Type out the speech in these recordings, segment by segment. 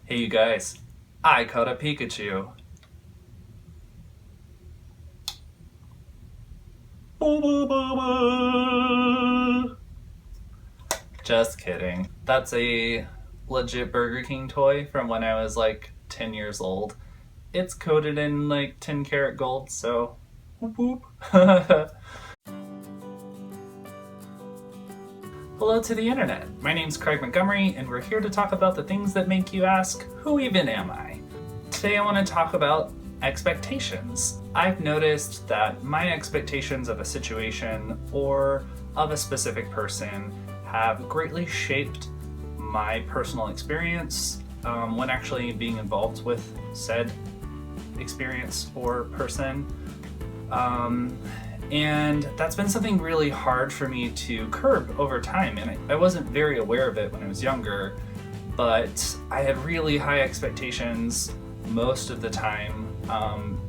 Hey you guys, I caught a Pikachu. Just kidding. That's a legit Burger King toy from when I was like 10 years old. It's coated in like 10 karat gold, so whoop whoop. Hello to the internet. My name's Craig Montgomery, and we're here to talk about the things that make you ask, who even am I? Today I want to talk about expectations. I've noticed that my expectations of a situation or of a specific person have greatly shaped my personal experience when actually being involved with said experience or person. And that's been something really hard for me to curb over time. And I wasn't very aware of it when I was younger, but I had really high expectations most of the time. I'm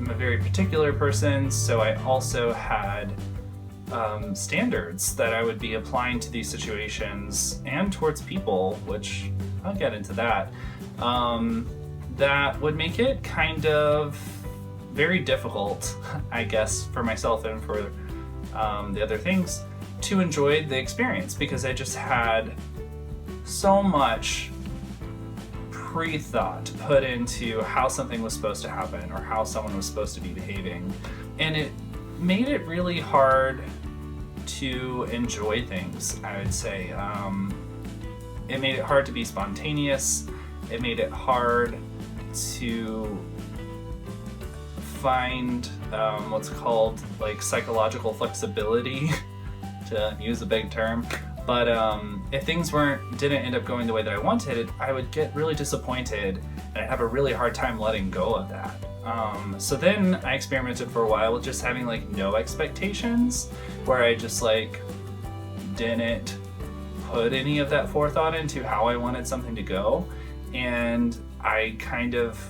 a very particular person, so I also had standards that I would be applying to these situations and towards people, which I'll get into that, that would make it kind of very difficult, I guess, for myself and for the other things to enjoy the experience, because I just had so much pre-thought put into how something was supposed to happen or how someone was supposed to be behaving, and it made it really hard to enjoy things, I would say. It made it hard to be spontaneous. It made it hard to find what's called like psychological flexibility to use a big term. But if things didn't end up going the way that I wanted, I would get really disappointed and I'd have a really hard time letting go of that. So then I experimented for a while with just having like no expectations, where I just like didn't put any of that forethought into how I wanted something to go. And I kind of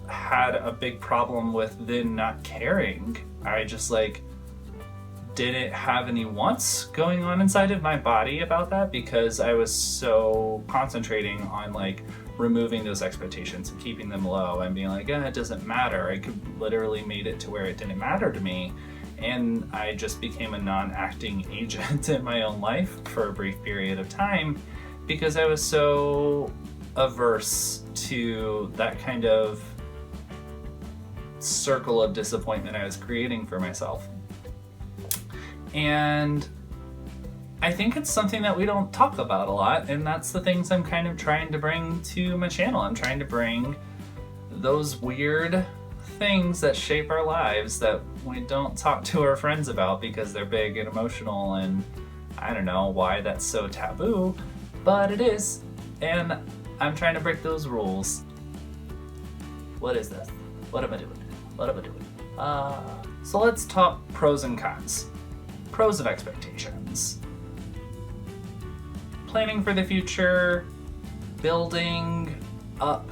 had a big problem with then not caring. I just like didn't have any wants going on inside of my body about that, because I was so concentrating on like removing those expectations and keeping them low and being like, it doesn't matter. I could literally made it to where it didn't matter to me. And I just became a non-acting agent in my own life for a brief period of time, because I was so averse to that kind of circle of disappointment I was creating for myself. And I think it's something that we don't talk about a lot, and that's the things I'm kind of trying to bring to my channel. I'm trying to bring those weird things that shape our lives that we don't talk to our friends about because they're big and emotional, and I don't know why that's so taboo, but it is, and I'm trying to break those rules. What is this? What am I doing? What am I doing? So let's talk pros and cons. Pros of expectations. Planning for the future, building up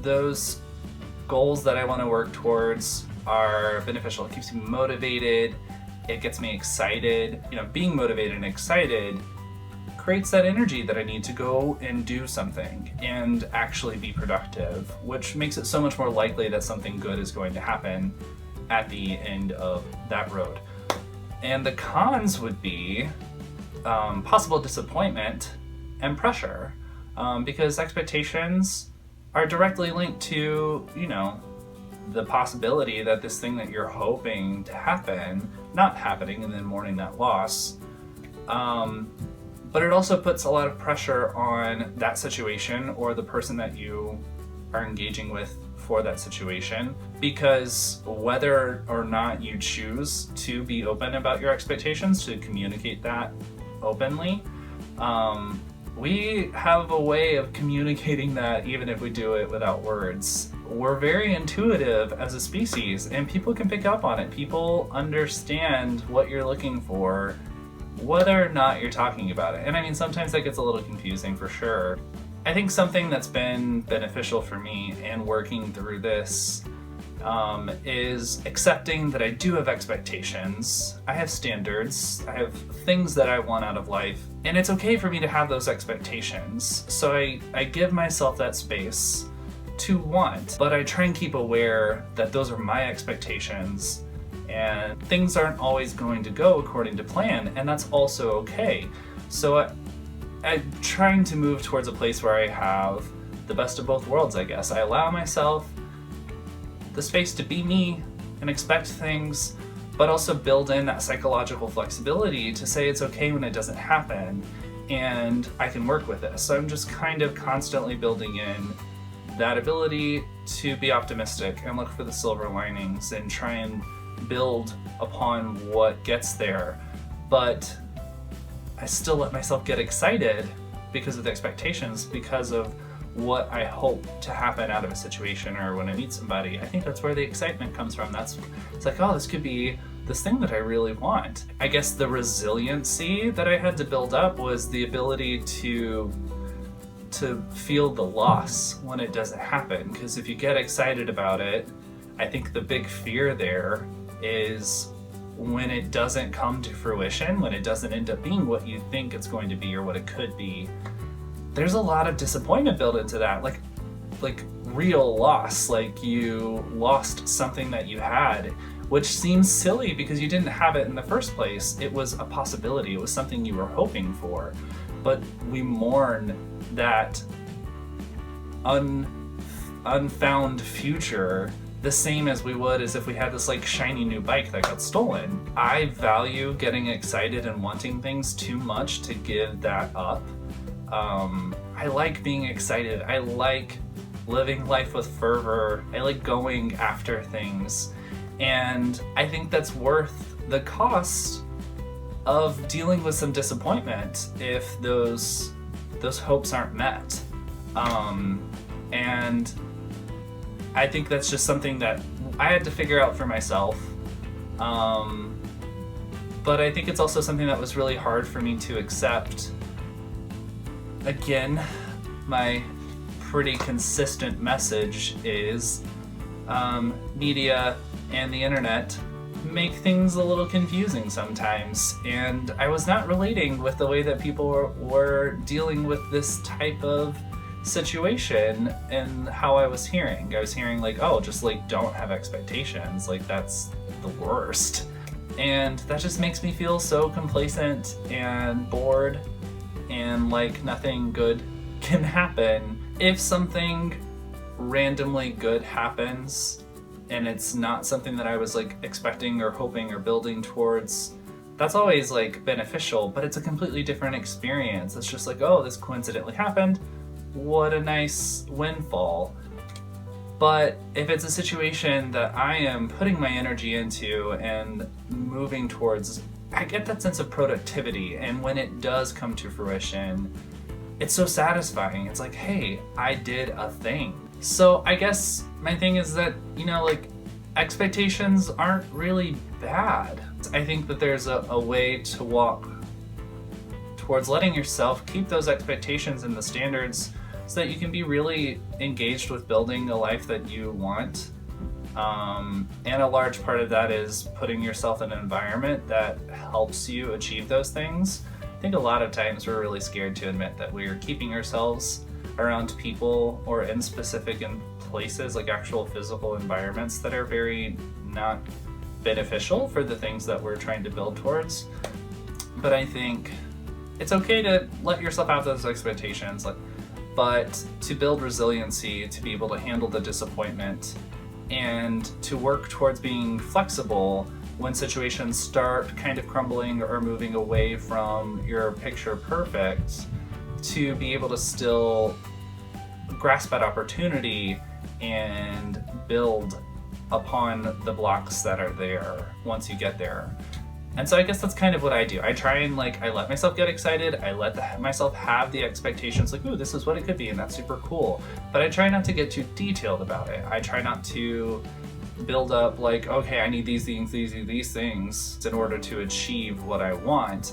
those goals that I want to work towards are beneficial. It keeps me motivated. It gets me excited. Being motivated and excited creates that energy that I need to go and do something and actually be productive, which makes it so much more likely that something good is going to happen at the end of that road. And the cons would be possible disappointment and pressure, because expectations are directly linked to, the possibility that this thing that you're hoping to happen, not happening, and then mourning that loss. But it also puts a lot of pressure on that situation or the person that you are engaging with for that situation, because whether or not you choose to be open about your expectations, to communicate that openly, we have a way of communicating that even if we do it without words. We're very intuitive as a species, and people can pick up on it. People understand what you're looking for, whether or not you're talking about it. And I mean, sometimes that gets a little confusing for sure. I think something that's been beneficial for me in working through this is accepting that I do have expectations. I have standards. I have things that I want out of life. And it's okay for me to have those expectations. So I give myself that space to want. But I try and keep aware that those are my expectations, and things aren't always going to go according to plan, and that's also okay. So I'm trying to move towards a place where I have the best of both worlds, I guess. I allow myself the space to be me and expect things, but also build in that psychological flexibility to say it's okay when it doesn't happen, and I can work with this. So I'm just kind of constantly building in that ability to be optimistic and look for the silver linings and try and build upon what gets there. But I still let myself get excited because of the expectations, because of what I hope to happen out of a situation or when I meet somebody. I think that's where the excitement comes from. It's like, oh, this could be this thing that I really want. I guess the resiliency that I had to build up was the ability to feel the loss when it doesn't happen. Because if you get excited about it, I think the big fear there is when it doesn't come to fruition, when it doesn't end up being what you think it's going to be or what it could be. There's a lot of disappointment built into that, like real loss, like you lost something that you had, which seems silly because you didn't have it in the first place. It was a possibility, it was something you were hoping for, but we mourn that unfound future the same as we would as if we had this like shiny new bike that got stolen. I value getting excited and wanting things too much to give that up. I like being excited. I like living life with fervor. I like going after things. And I think that's worth the cost of dealing with some disappointment if those hopes aren't met. And I think that's just something that I had to figure out for myself. But I think it's also something that was really hard for me to accept. Again, my pretty consistent message is media and the internet make things a little confusing sometimes, and I was not relating with the way that people were dealing with this type of situation and how I was hearing. I was hearing like, oh, just like don't have expectations, like that's the worst. And that just makes me feel so complacent and bored and like nothing good can happen. If something randomly good happens and it's not something that I was like expecting or hoping or building towards, that's always like beneficial, but it's a completely different experience. It's just like, oh, this coincidentally happened. What a nice windfall. But if it's a situation that I am putting my energy into and moving towards, I get that sense of productivity, and when it does come to fruition, it's so satisfying. It's like, hey, I did a thing. So I guess my thing is that, you know, like expectations aren't really bad. I think that there's a way to walk towards letting yourself keep those expectations and the standards so that you can be really engaged with building a life that you want. And a large part of that is putting yourself in an environment that helps you achieve those things. I think a lot of times we're really scared to admit that we're keeping ourselves around people or in specific places, like actual physical environments that are very not beneficial for the things that we're trying to build towards. But I think it's okay to let yourself have those expectations, but to build resiliency, to be able to handle the disappointment, and to work towards being flexible when situations start kind of crumbling or moving away from your picture perfect, to be able to still grasp that opportunity and build upon the blocks that are there once you get there. And so I guess that's kind of what I do. I try and I let myself get excited. I let myself have the expectations, like, ooh, this is what it could be, and that's super cool. But I try not to get too detailed about it. I try not to build up like, okay, I need these things in order to achieve what I want.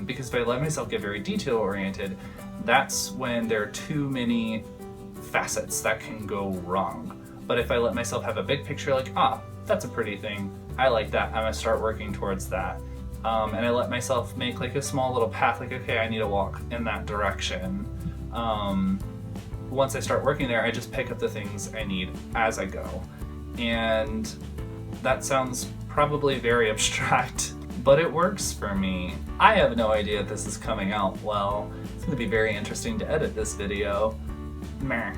Because if I let myself get very detail oriented, that's when there are too many facets that can go wrong. But if I let myself have a big picture, like, that's a pretty thing, I like that, I'm gonna start working towards that. And I let myself make like a small little path, like, okay, I need to walk in that direction. once I start working there, I just pick up the things I need as I go. And that sounds probably very abstract, but it works for me. I have no idea if this is coming out well. It's gonna be very interesting to edit this video. Meh.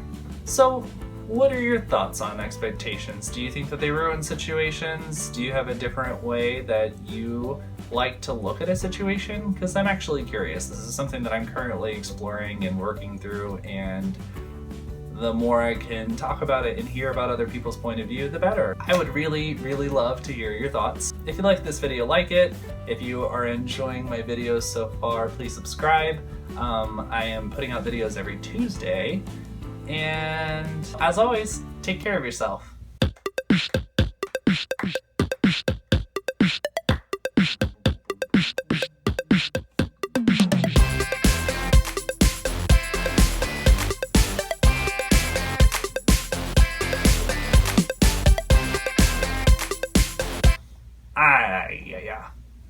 So, what are your thoughts on expectations? Do you think that they ruin situations? Do you have a different way that you like to look at a situation? Because I'm actually curious. This is something that I'm currently exploring and working through, and the more I can talk about it and hear about other people's point of view, the better. I would really, really love to hear your thoughts. If you like this video, like it. If you are enjoying my videos so far, please subscribe. I am putting out videos every Tuesday. And as always, take care of yourself.